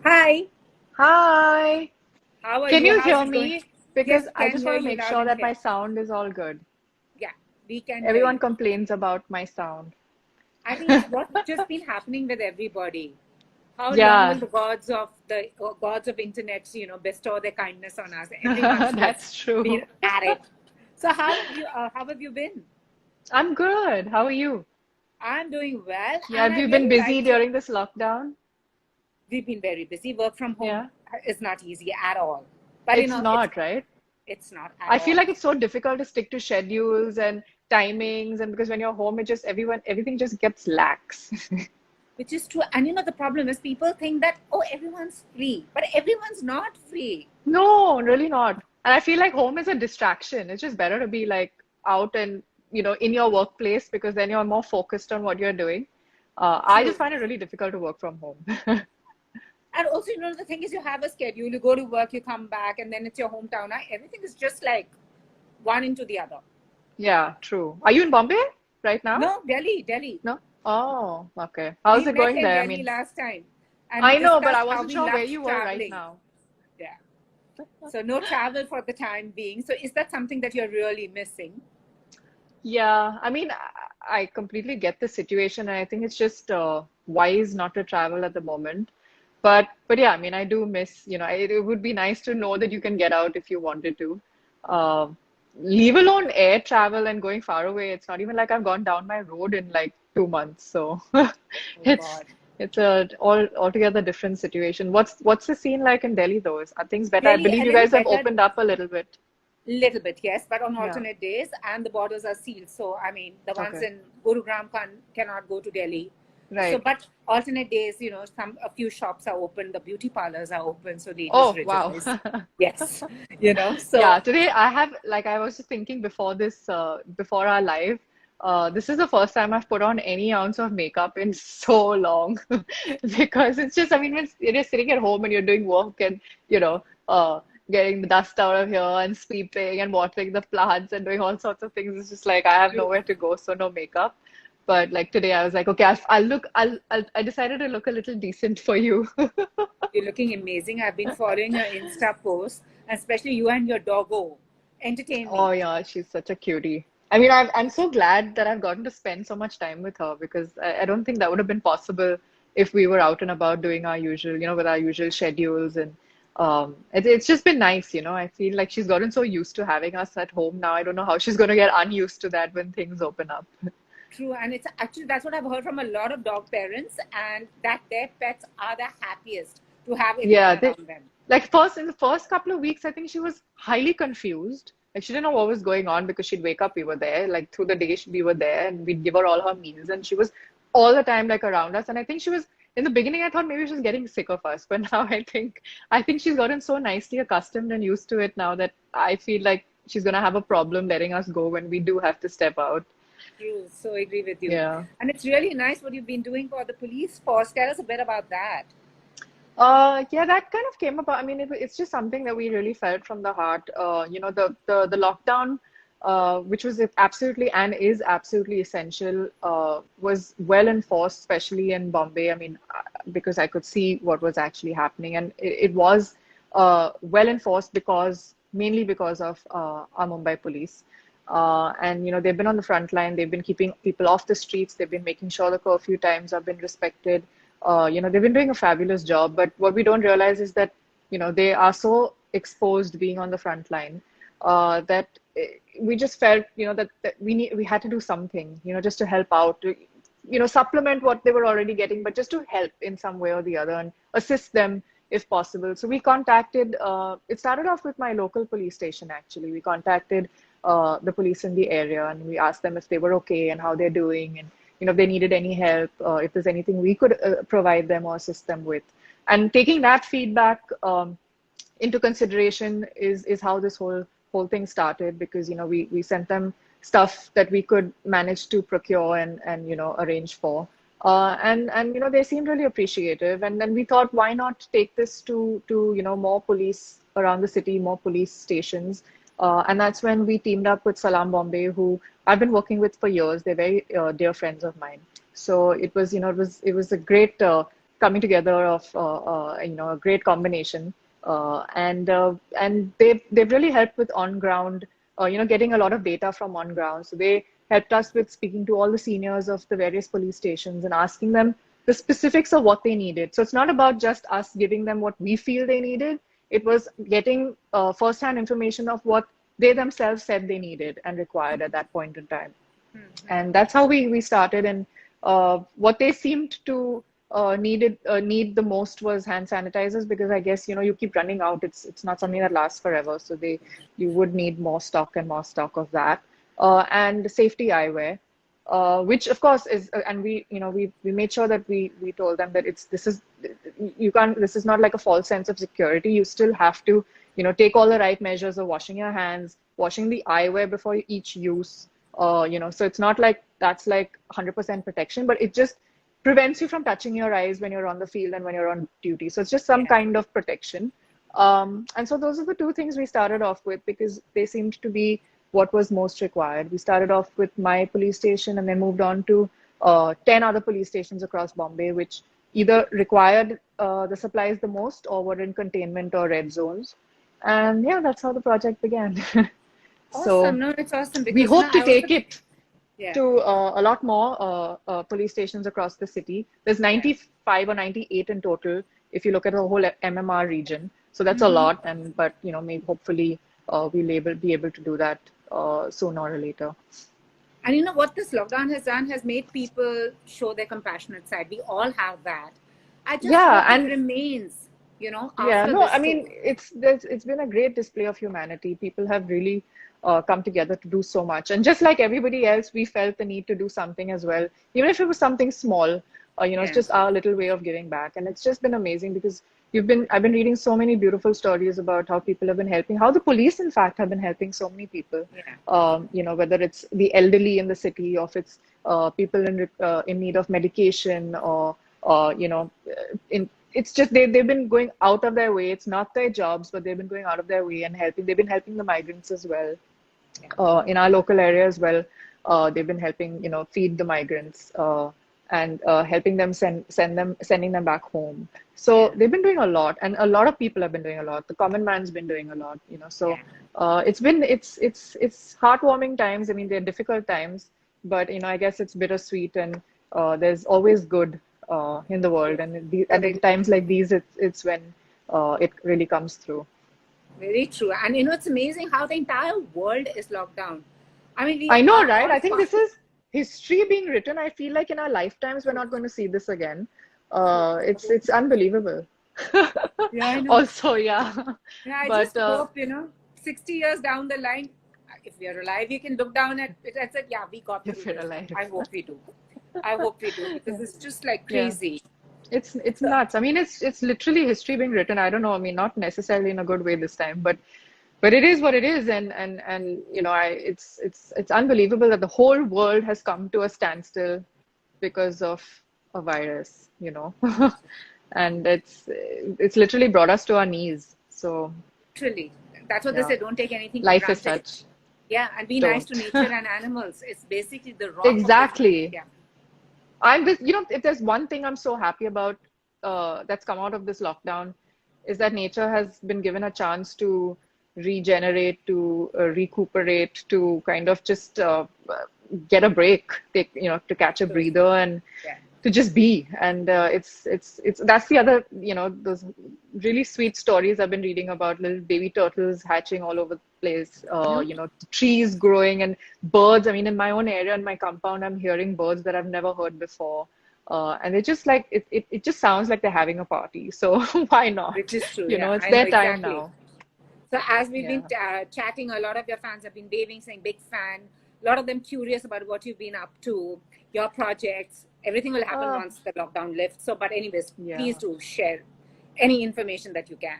Hi, Hi, how are can you? you How's hear it going? me? Yes, Because we I can just hear want to you make loud sure and that clear. my sound is all good. Yeah, we can hear Everyone you. complains about my sound. I think it's what's just been happening with everybody. How long will Yeah, the gods of internet, bestow their kindness on us? Everyone's just that's true. been at it. So how have you been? I'm good. How are you? I'm doing well, Yeah, and have I you been really busy liked your. during this lockdown? We've been very busy. Work from home Yeah, is not easy at all, but it's it's not, right? it's not at I feel all. like it's so difficult to stick to schedules and timings, and because when you're home, it just everything just gets lax. Which is true. And the problem is people think that, oh, everyone's free, but everyone's not free. No, really not. And I feel like home is a distraction. It's just better to be like out and, in your workplace because then you're more focused on what you're doing. I just True. find it really difficult to work from home. And also, the thing is, you have a schedule, you go to work, you come back, and then it's your hometown. Everything is just like one into the other. Yeah, true. Are you in Bombay right now? No, Delhi, Delhi. No? Oh, okay. How's We it met going in there? I Delhi mean, last time, and we I know, but I discussed how wasn't we sure where loved you were right traveling. now. Yeah. So, no travel for the time being. So, is that something that you're really missing? Yeah, I mean, I completely get the situation, and I think it's just wise not to travel at the moment. But yeah, I mean, I do miss, it would be nice to know that you can get out if you wanted to. Uh, Leave alone air travel and going far away. It's not even like I've gone down my road in like 2 months. So Oh, it's God. it's a altogether different situation. What's the scene like in Delhi though? Are things better? I Delhi, a believe you little guys have better. opened up a little bit. Little bit, yes, but on Yeah. alternate days, and the borders are sealed. So, I mean, the ones Okay. in Gurugram cannot go to Delhi. So, Right. but alternate days, a few shops are open, the beauty parlors are open, so ladies Oh, wow. rejoice. Yes, Yeah, so today I have, like, I was just thinking before before our live, this is the first time I've put on any ounce of makeup in so long because it's just, I mean, when you're just sitting at home and you're doing work and, you know, uh, getting the dust out of here and sweeping and watering the plants and doing all sorts of things, it's just like I have true. nowhere to go, so no makeup. But like today, I was like, okay, I decided to look a little decent for you. You're looking amazing. I've been following your Insta posts, especially you and your doggo. Entertain Oh me. yeah, she's such a cutie. I mean, I'm so glad that I've gotten to spend so much time with her because I don't think that would have been possible if we were out and about doing our usual, with our usual schedules and it's just been nice, I feel like she's gotten so used to having us at home now. I don't know how she's going to get unused to that when things open up. True, and it's actually that's what I've heard from a lot of dog parents, and that their pets are the happiest to have everyone Yeah, around them. like first in the first couple of weeks, I think she was highly confused. Like she didn't know what was going on because she'd wake up, we were there. Like through the day, we were there, and we'd give her all her meals, and she was all the time like around us. And I think she was in the beginning. I thought maybe she was getting sick of us, but now I think she's gotten so nicely accustomed and used to it now that I feel like she's gonna have a problem letting us go when we do have to step out. True, so I agree with you. Yeah. And it's really nice what you've been doing for the police force. Tell us a bit about that. Yeah, that kind of came about. I mean, it's just something that we really felt from the heart. The lockdown, which was absolutely and is absolutely essential, was well enforced, especially in Bombay. I mean, because I could see what was actually happening, and it was well enforced because mainly because of our Mumbai police. And they've been on the front line. They've been keeping people off the streets. They've been making sure the curfew times have been respected. They've been doing a fabulous job, but what we don't realize is that, they are so exposed being on the front line, that we just felt, that we had to do something, just to help out, to, supplement what they were already getting, but just to help in some way or the other and assist them if possible. So we contacted, it started off with my local police station, actually. We contacted the police in the area and we asked them if they were okay and how they're doing and if they needed any help, if there's anything we could provide them or assist them with. And taking that feedback into consideration is how this whole thing started because we sent them stuff that we could manage to procure and arrange for. And they seemed really appreciative, and then we thought, why not take this to more police around the city, more police stations, and that's when we teamed up with Salam Bombay, who I've been working with for years. They're very dear friends of mine. So it was a great coming together of a great combination, and they've really helped with on ground, getting a lot of data from on ground. So they helped us with speaking to all the seniors of the various police stations and asking them the specifics of what they needed. So it's not about just us giving them what we feel they needed. It was getting first-hand information of what they themselves said they needed and required at that point in time. And that's how we started. And what they seemed to need the most was hand sanitizers, because I guess you keep running out. It's not something that lasts forever, so you would need more stock and more stock of that, and safety eyewear, which of course is, and we made sure that we told them that this is not like a false sense of security. You still have to take all the right measures of washing your hands, washing the eyewear before each use. So it's not like that's like 100% protection, but it just prevents you from touching your eyes when you're on the field and when you're on duty. So it's just some kind of protection. And so those are the two things we started off with, because they seemed to be what was most required. We started off with my police station and then moved on to 10 other police stations across Bombay, which either required the supplies the most or were in containment or red zones. And yeah, that's how the project began. So awesome. No, it's awesome, because we hope to take it yeah. to a lot more police stations across the city. There's 95 or 98 in total if you look at the whole MMR region. So that's a lot, but maybe hopefully we'll be able to do that sooner or later. And what this lockdown has done has made people show their compassionate side. We all have that. I just hope it remains, after I mean, it's been a great display of humanity. People have really come together to do so much. And just like everybody else, we felt the need to do something as well, even if it was something small. It's just our little way of giving back. And it's just been amazing, because I've been reading so many beautiful stories about how people have been helping, how the police, in fact, have been helping so many people. Whether it's the elderly in the city, or if it's people in need of medication, or it's just they've been going out of their way. It's not their jobs, but they've been going out of their way and helping. They've been helping the migrants as well. In our local area as well, they've been helping feed the migrants, and helping them sending them back home. So they've been doing a lot, and a lot of people have been doing a lot. The common man's been doing a lot, So it's heartwarming times. I mean, they're difficult times, but I guess it's bittersweet, and there's always good in the world, and at times like these, it's when it really comes through. Very true. And it's amazing how the entire world is locked down. I mean, I know, right? I think this is history being written. I feel like in our lifetimes we're not going to see this again. It's unbelievable. Yeah, I know. Also, yeah. Yeah, I just hope 60 years down the line, if we are alive, you can look down at it and say, yeah, we got through if you're this. alive. I hope we do. Because it's just like crazy. It's nuts. I mean, it's literally history being written. I don't know. I mean, not necessarily in a good way this time, but it is what it is, and it's unbelievable that the whole world has come to a standstill because of a virus, and it's literally brought us to our knees. So literally, that's what they say. Don't take anything. Life is such. Yeah, and be nice to nature and animals. It's basically the rock. Exactly. Yeah. If there's one thing I'm so happy about that's come out of this lockdown, is that nature has been given a chance to regenerate, to recuperate, to kind of just get a break, to catch a breather, and to just be. And it's that's the other, those really sweet stories I've been reading about little baby turtles hatching all over the place, trees growing and birds. I mean, in my own area, in my compound, I'm hearing birds that I've never heard before. And it's just like, it just sounds like they're having a party. So why not? Which is true. It's their time now. So as we've been chatting, a lot of your fans have been waving, saying big fan. A lot of them curious about what you've been up to, your projects. Everything will happen once the lockdown lifts. So, but anyways, please do share any information that you can.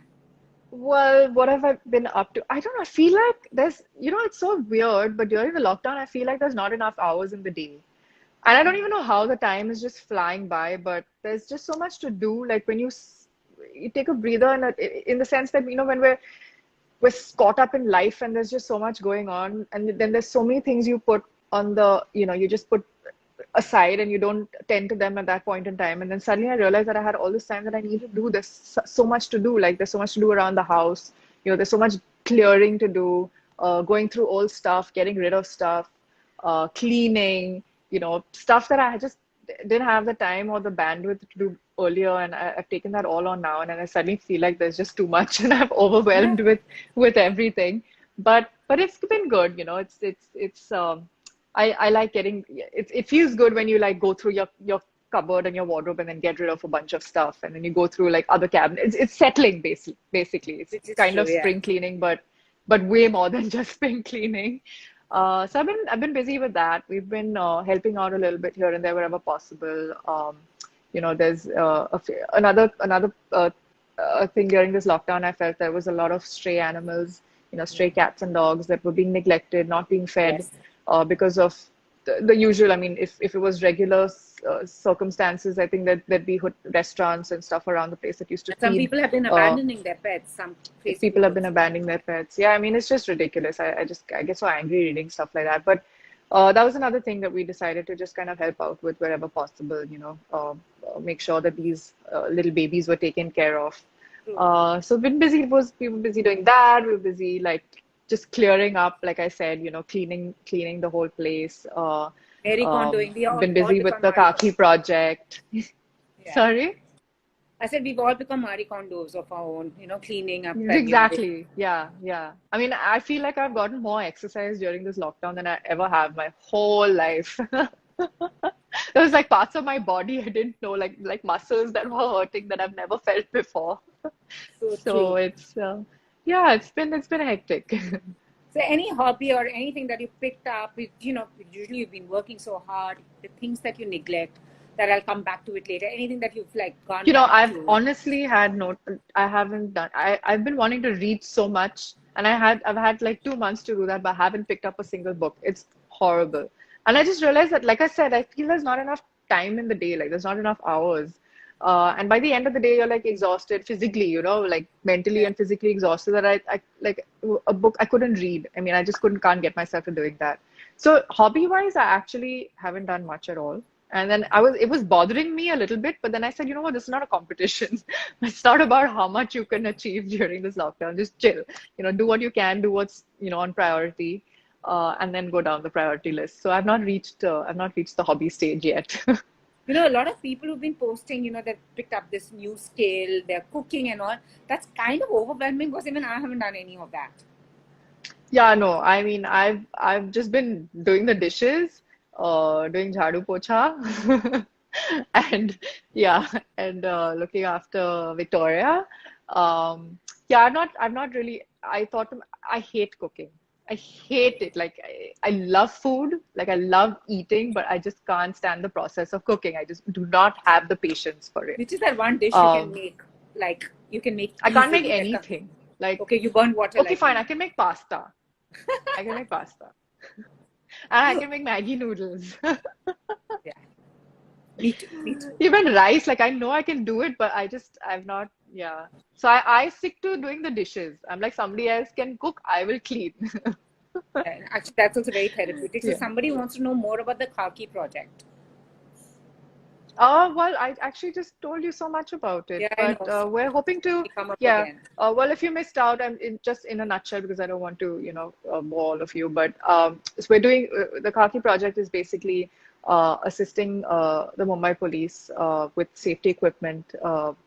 Well, what have I been up to? I don't know. I feel like there's, it's so weird, but during the lockdown, I feel like there's not enough hours in the day. And I don't even know how the time is just flying by, but there's just so much to do. Like when you take a breather, and in the sense that, when we're caught up in life and there's just so much going on, and then there's so many things you put on the, you just put aside and you don't tend to them at that point in time. And then suddenly I realized that I had all this time that I need to do this, so much to do. Like there's so much to do around the house. There's so much clearing to do, going through old stuff, getting rid of stuff, cleaning, stuff that I just didn't have the time or the bandwidth to do earlier, and I've taken that all on now, and then I suddenly feel like there's just too much, and I'm overwhelmed with everything. But it's been good, I like getting it feels good when you like go through your cupboard and your wardrobe and then get rid of a bunch of stuff, and then you go through like other cabinets. It's settling basically. It's kind of spring cleaning, but way more than just spring cleaning. So I've been busy with that. We've been helping out a little bit here and there wherever possible. There's another thing during this lockdown. I felt there was a lot of stray animals, stray cats and dogs that were being neglected, not being fed, because of the usual. I mean, if it was regular circumstances, I think that there'd be restaurants and stuff around the place that used to feed. Some people have been abandoning their pets. Some people have been abandoning their pets. Yeah, I mean, it's just ridiculous. I get so angry reading stuff like that. But that was another thing that we decided to just kind of help out with wherever possible, make sure that these little babies were taken care of. So we've been busy. We were busy doing that. We were busy like just clearing up, like I said, cleaning the whole place. Been busy with the Khaki project. Sorry? I said we've all become Marie Kondos of our own, cleaning up. Exactly. Yeah. I mean, I feel like I've gotten more exercise during this lockdown than I ever have my whole life. There was like parts of my body I didn't know, like muscles that were hurting that I've never felt before. So it's it's been hectic. So any hobby or anything that you picked up, usually you've been working so hard, the things that you neglect, that I'll come back to it later. Anything that you've like gone I've honestly I haven't done, I've been wanting to read so much, and I've had like 2 months to do that, but I haven't picked up a single book. It's horrible. And I just realized that, like I said, I feel there's not enough time in the day, like there's not enough hours. And by the end of the day, you're like exhausted physically, like mentally and physically exhausted, that I like a book I couldn't read. I mean, I just can't get myself to doing that. So hobby wise, I actually haven't done much at all. And then it was bothering me a little bit, but then I said, you know what, this is not a competition. It's not about how much you can achieve during this lockdown. Just chill, do what you can, do what's, on priority, and then go down the priority list. So I've not reached the hobby stage yet. A lot of people who've been posting, they've picked up this new skill, they're cooking and all. That's kind of overwhelming because even I haven't done any of that. Yeah, no, I mean, I've just been doing the dishes, doing jhadu pocha, and looking after Victoria. I've not really. I hate cooking. I hate it. Like I love food, like I love eating, but I just can't stand the process of cooking. I just do not have the patience for it. Which is that one dish you can make? Like you can make. I can't make anything. Like okay, you burn water. Okay, fine. I can make pasta. I can make pasta, and I can make Maggi noodles. Yeah. Me too. Even rice, like I know I can do it, but I've not. Yeah. So I stick to doing the dishes. I'm like, somebody else can cook, I will clean. Actually, that's also very therapeutic. So somebody wants to know more about the Khaki project. Well, I actually just told you so much about it, but we're hoping to. Well, if you missed out, just in a nutshell, because I don't want to, bore all of you. But so we're doing the Khaki project is basically assisting the Mumbai police with safety equipment,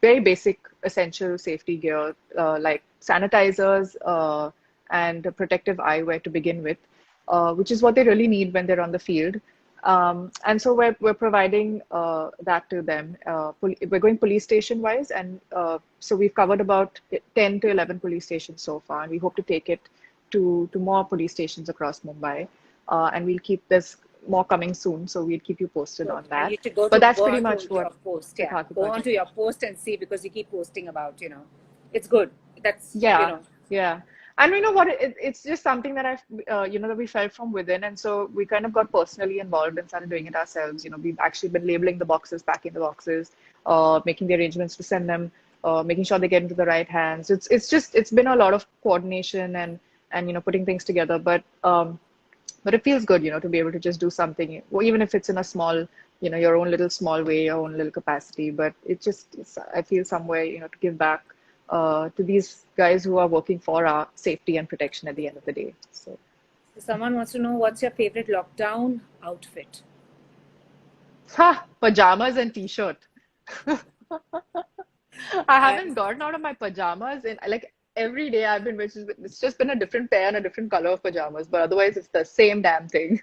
very basic, essential safety gear like sanitizers and protective eyewear to begin with, which is what they really need when they're on the field. And so we're providing that to them. We're going police station wise, and so we've covered about 10 to 11 police stations so far, and we hope to take it to more police stations across Mumbai, and we'll keep this more coming soon, so we'll keep you posted on that. But that's pretty much what post. Yeah, go onto your post and see, because you keep posting about, it's good. That's yeah. And you know what? It's just something that that we felt from within, and so we kind of got personally involved and started doing it ourselves. We've actually been labeling the boxes, packing the boxes, making the arrangements to send them, making sure they get into the right hands. It's been a lot of coordination and putting things together. But But it feels good, to be able to just do something, or even if it's in a small, your own little small way, your own little capacity. But I feel somewhere, to give back to these guys who are working for our safety and protection at the end of the day. So someone wants to know, what's your favorite lockdown outfit? pajamas and t-shirt. I Uh, haven't gotten out of my pajamas in like every day I've been, it's just been a different pair and a different color of pajamas, but otherwise it's the same damn thing.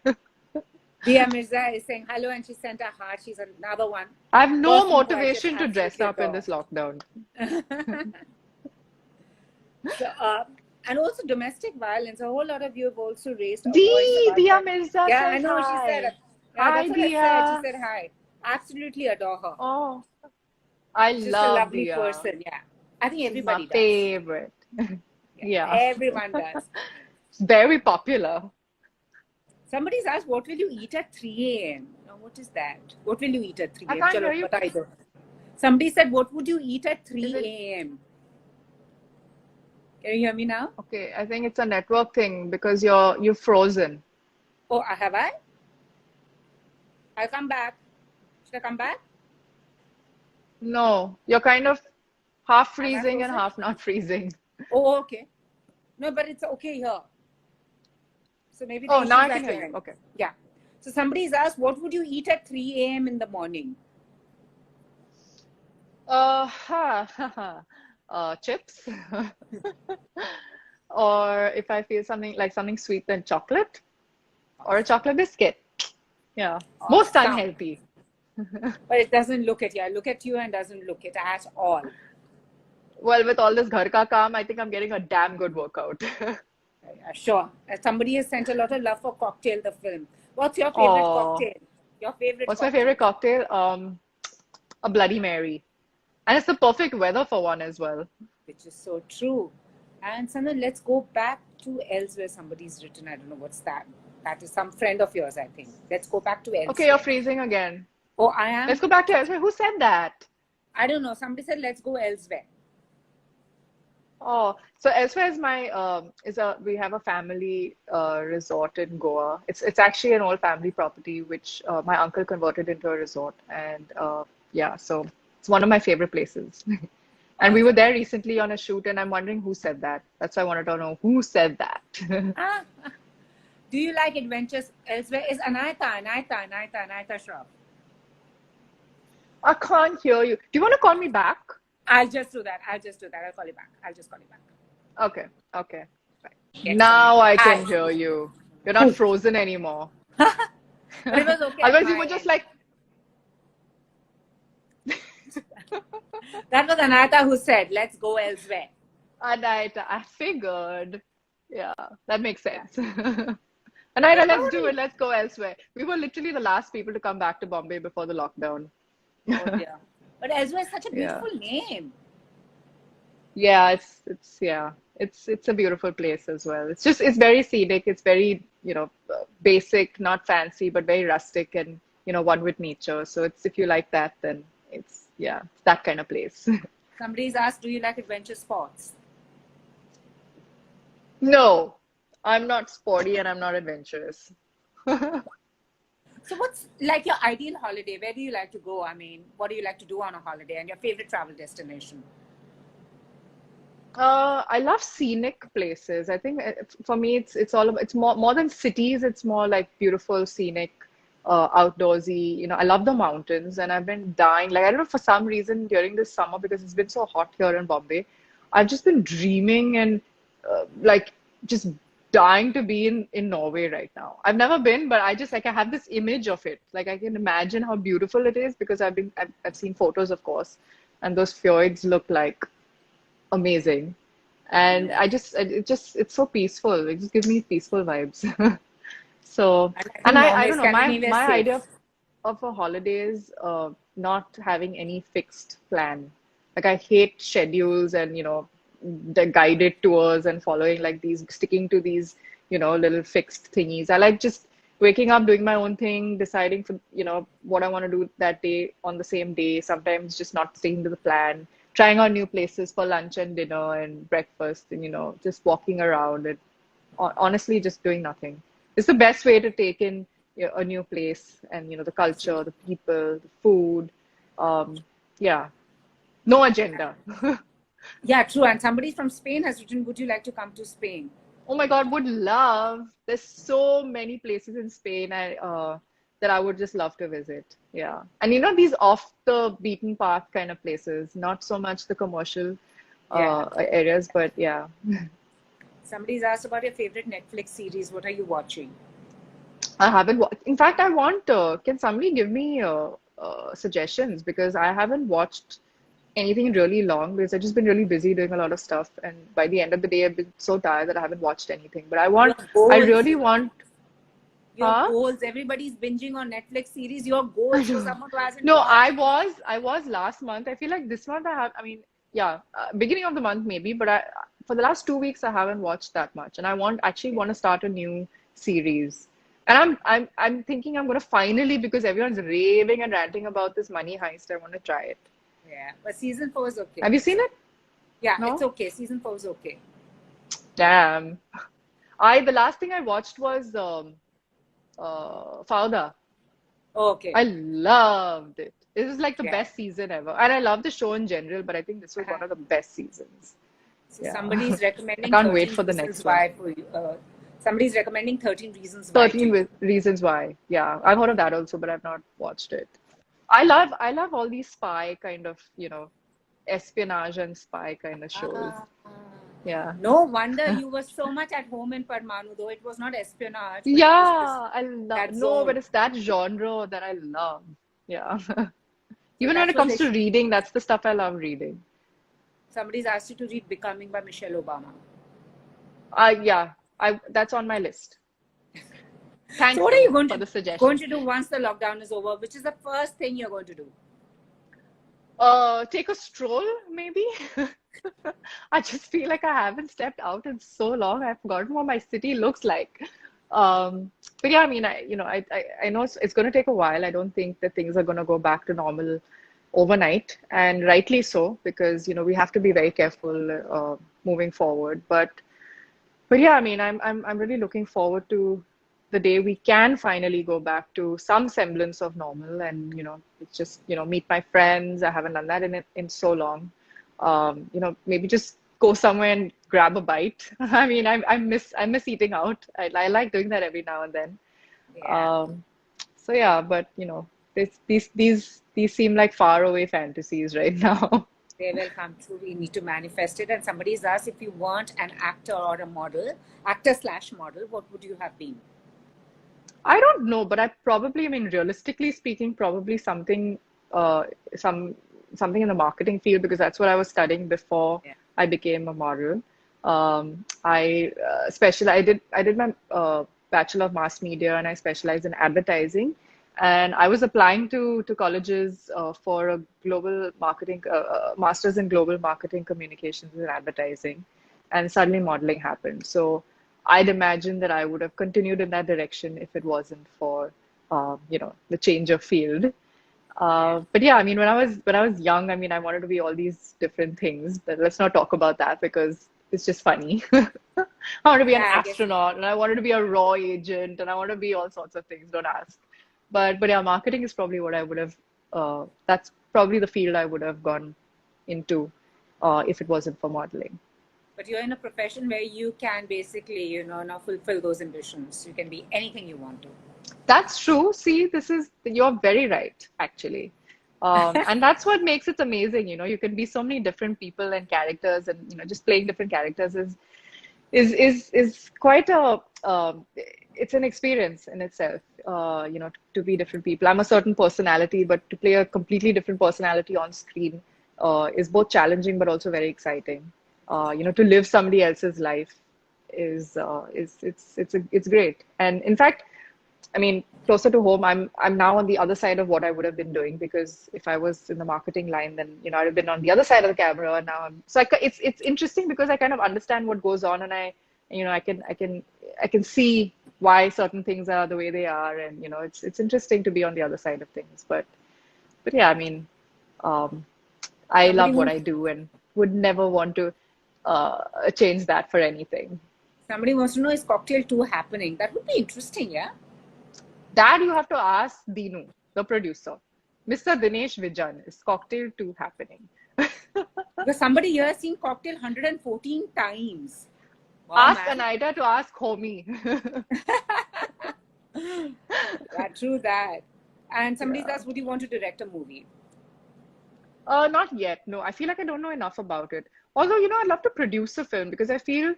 Dia Mirza is saying hello, and she sent a heart. She's another one I have no person who I just motivation to dress absolutely up in adore. this lockdown. So, and also domestic violence. A whole lot of you have also raised a voice about Dia that. Mirza Yeah, I said know. She said, hi. yeah, Hi, that's what I said. She Dia. said hi. Absolutely adore her. Oh, I Just a love lovely Dia. person. Yeah, I think She's my everybody does. favorite. Yeah, Yeah. everyone does. Very popular. Somebody's asked, what will you eat at 3 a.m.? Now, what is that? What will you eat at 3 I a.m.? can't Chalo, hear you. batai do. Somebody said, what would you eat at Is 3 it a.m.? Can you hear me now? okay? I think it's a network thing because you're frozen. Oh, have I? I'll come back. Should I come back? No, you're kind of half Am I freezing and frozen? half not freezing. Oh, okay. No, but it's okay here. So maybe the Oh, now issue I is can at hear your you. end. Okay. Yeah. So somebody's asked, what would you eat at 3 a.m. in the morning? Ha, ha, ha. Chips. Or if I feel something like something sweet, then chocolate or a Awesome. chocolate biscuit. Yeah. Most Awesome. unhealthy. But it doesn't look at you. I look at you and doesn't look it at all. Well, with all this ghar ka kaam, I think I'm getting a damn good workout. Sure. Somebody has sent a lot of love for Cocktail, the film. What's your favorite Oh, cocktail? Your favorite what's my cocktail? favorite cocktail? A Bloody Mary. And it's the perfect weather for one as well. Which is so true. And Sandan, let's go back to elsewhere. Somebody's written, I don't know what's that. That is some friend of yours, I think. Let's go back to Okay, you're elsewhere. freezing again. Oh, I Let's am? go back to elsewhere. Who said that? I don't know. Somebody said, let's go elsewhere. Oh, so elsewhere is my we have a family resort in Goa. It's actually an old family property which my uncle converted into a resort, and yeah, so it's one of my favorite places. And we were Awesome. there recently on a shoot, and I'm wondering who said that. That's why I wanted to know who said that. Ah, do you like adventures elsewhere? Is Anayata Shroff. I can't hear you. Do you want to call me back? I'll just do that. I'll call you back. I'll just call you back. Okay, okay. Get some. Now I Hi. can hear you. You're not frozen anymore. But it was okay at Otherwise, you my were just end. like, That was Anayata who said, let's go elsewhere. I figured. Yeah, that makes Yeah. sense. Anaita, But let's do it. Let's go elsewhere. We were literally the last people to come back to Bombay before the lockdown. oh dear. But elsewhere is such a Yeah. beautiful name. Yeah, it's a beautiful place as well. It's very scenic. It's very, basic, not fancy, but very rustic and, one with nature. So if you like that, then it's that kind of place. Somebody's asked, do you like adventure sports? No, I'm not sporty and I'm not adventurous. So what's like your ideal holiday? Where do you like to go? I mean, what do you like to do on a holiday and your favorite travel destination? I love scenic places. I think for me, it's more than cities. It's more like beautiful, scenic, outdoorsy. I love the mountains, and I've been dying. Like I don't know for some reason during this summer because it's been so hot here in Bombay, I've just been dreaming and like just dying to be in Norway right now. I've never been, but I just like I have this image of it. Like I can imagine how beautiful it is because I've seen photos, of course, and those fjords look like amazing. I And know. it's so peaceful. It just gives me peaceful vibes. So, And I and think I Norway, don't know, Scandinavia is my safe. idea of a holiday is not having any fixed plan. Like I hate schedules and, the guided tours and following like sticking to these, little fixed thingies. I like just waking up, doing my own thing, deciding for, what I want to do that day on the same day. Sometimes just not sticking to the plan, trying out new places for lunch and dinner and breakfast and, just walking around and honestly just doing nothing. it's the best way to take in a new place and the culture, the people, the food. Um, yeah, no agenda. Yeah, true. And somebody from Spain has written, would you like to come to Spain? Oh my God, would love. There's so many places in Spain that I would just love to visit. Yeah. And these off the beaten path kind of places, not so much the commercial Yeah. areas, but yeah. Somebody's asked about your favorite Netflix series. What are you watching? I haven't watched. In fact, I want. Can somebody give me suggestions because I haven't watched anything really long because I've just been really busy doing a lot of stuff, and by the end of the day, I've been so tired that I haven't watched anything. But Your I goals, really want. your Huh? goals. Everybody's binging on Netflix series. Your I goals for know. someone who hasn't No, watched. I was last month. I feel like this month I have. I mean, yeah, beginning of the month maybe, but I for the last 2 weeks I haven't watched that much, and I want to start a new series. And I'm thinking I'm gonna finally because everyone's raving and ranting about this Money Heist. I want to try it. Yeah, but season 4 is okay. Have you seen it? Yeah, it's No? okay. Season 4 is okay. Damn. The last thing I watched was Fauda. Oh, okay. I loved it. It was like the Yeah. best season ever. And I love the show in general, but I think this was one of the best seasons. So Yeah. somebody's I recommending can't wait 13 for the reasons next one. why for you. Somebody's recommending 13 reasons why to 13 you. Reasons Why. Yeah, I've heard of that also, but I've not watched it. I love all these spy kind of, espionage and spy kind of shows. Ah, Yeah. no wonder you were so much at home in Parmanu, though it was not espionage, but it was just Yeah, I love, that no, but zone. it's that genre that I love. Yeah. So Even when that's it what comes they to should. reading, that's the stuff I love reading. Somebody's asked you to read Becoming by Michelle Obama. Yeah, that's on my list. So Thanks, what are you Simran, going for to the going suggestion. to do once the lockdown is over? Which is the first thing you're going to do? Take a stroll, maybe. I just feel like I haven't stepped out in so long. I've forgotten what my city looks like. But yeah, I mean, I know it's going to take a while. I don't think that things are going to go back to normal overnight, and rightly so, because we have to be very careful moving forward. But yeah, I mean, I'm really looking forward to the day we can finally go back to some semblance of normal, and it's just meet my friends. I haven't done that in so long. Maybe just go somewhere and grab a bite. I mean, I miss eating out. I like doing that every now and then. Yeah, Um, so yeah, but these seem like far away fantasies right now. they will come true. We need to manifest it. And somebody's asked if you weren't an actor or a model, actor slash model, what would you have been? I don't know, but I mean, realistically speaking, probably uh, some, something in the marketing field because that's what I was studying before Yeah. I became a model. I did my Bachelor of Mass Media and I specialized in advertising. And I was applying to colleges for a global marketing, master's in global marketing communications and advertising. And suddenly modeling happened. So I'd imagine that I would have continued in that direction if it wasn't for, the change of field. Yeah. But yeah, I mean, when I was young, I mean, I wanted to be all these different things. But let's not talk about that because it's just funny. I want to be an Yeah, I guess. astronaut, and I wanted to be a raw agent, and I want to be all sorts of things. Don't ask. But yeah, marketing is probably what I would have. That's probably the field I would have gone into if it wasn't for modeling. But you're in a profession where you can basically, now fulfill those ambitions. You can be anything you want to. That's true. See, you're very right, actually. And that's what makes it amazing. You can be so many different people and characters, and just playing different characters is quite it's an experience in itself. To be different people. I'm a certain personality, but to play a completely different personality on screen is both challenging but also very exciting. To live somebody else's life it's great. And in fact, I mean, closer to home, I'm now on the other side of what I would have been doing because if I was in the marketing line, then I'd have been on the other side of the camera. And now it's interesting because I kind of understand what goes on, and I can see why certain things are the way they are, and it's interesting to be on the other side of things. But yeah, I mean, um, I Somebody love what who I do and would never want to change that for anything. Somebody wants to know, is Cocktail 2 happening? That would be interesting, yeah? That you have to ask Dinu, the producer. Mr. Dinesh Vijan, is Cocktail 2 happening? Because somebody here has seen Cocktail 114 times. Wow, Ask man. Anaita to ask Homie. Yeah, true that. And somebody's Yeah. asked, would you want to direct a movie? Not yet. No, I feel like I don't know enough about it. Although, I'd love to produce a film because I feel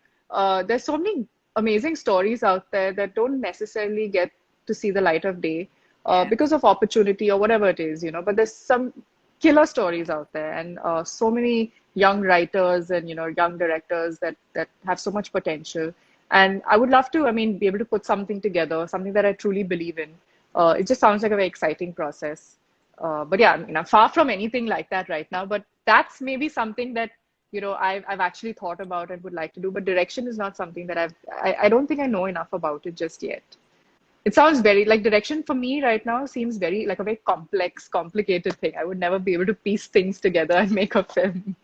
there's so many amazing stories out there that don't necessarily get to see the light of day Yeah. because of opportunity or whatever it is. But there's some killer stories out there, and so many young writers and young directors that have so much potential. And I would love to, be able to put something together, something that I truly believe in. It just sounds like a very exciting process. But yeah, I'm far from anything like that right now. But that's maybe something that I've actually thought about and would like to do. But direction is not something that I don't think I know enough about it just yet. It sounds very like direction for me right now seems very like a very complex, complicated thing. I would never be able to piece things together and make a film.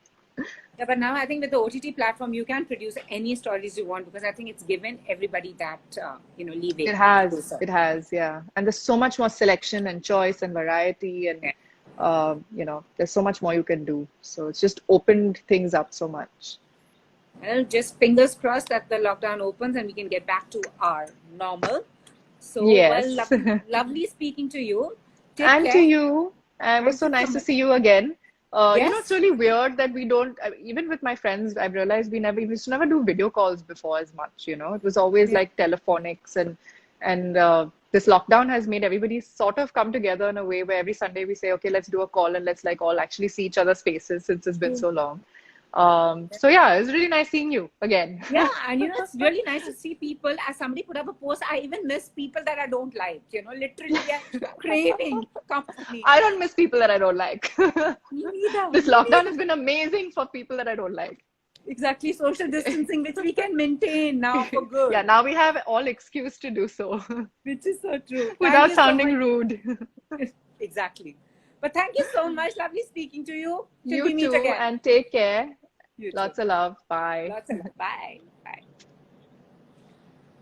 Yeah, but now I think with the OTT platform, you can produce any stories you want because I think it's given everybody that, leeway to do so. It has, yeah. And there's so much more selection and choice and variety, and Yeah. there's so much more you can do. So it's just opened things up so much. Well, just fingers crossed that the lockdown opens and we can get back to our normal. So, well, Yes. lovely speaking to you. Take And to care. you. It was Thank so you so nice to much. see you again. It's Yes. really weird that we don't, even with my friends, I've realized we used to never do video calls before as much, It was always Yeah. like telephonics, and this lockdown has made everybody sort of come together in a way where every Sunday we say, okay, let's do a call and let's like all actually see each other's faces since it's been so long. So yeah, it was really nice seeing you again. Yeah, and it's really nice to see people. As somebody put up a post, I even miss people that I don't like. Literally, we are craving company. I don't miss people that I don't like. Me neither. This Me lockdown neither. has been amazing for people that I don't like. Exactly, social distancing, which we can maintain now for good. Yeah, now we have all excuse to do so. Which is so true. Without Thank you so sounding much. rude. Exactly. But thank you so much. Lovely speaking to you. Till You we meet too, again. and take care. You too. Lots of love. Bye. Lots of love. Bye.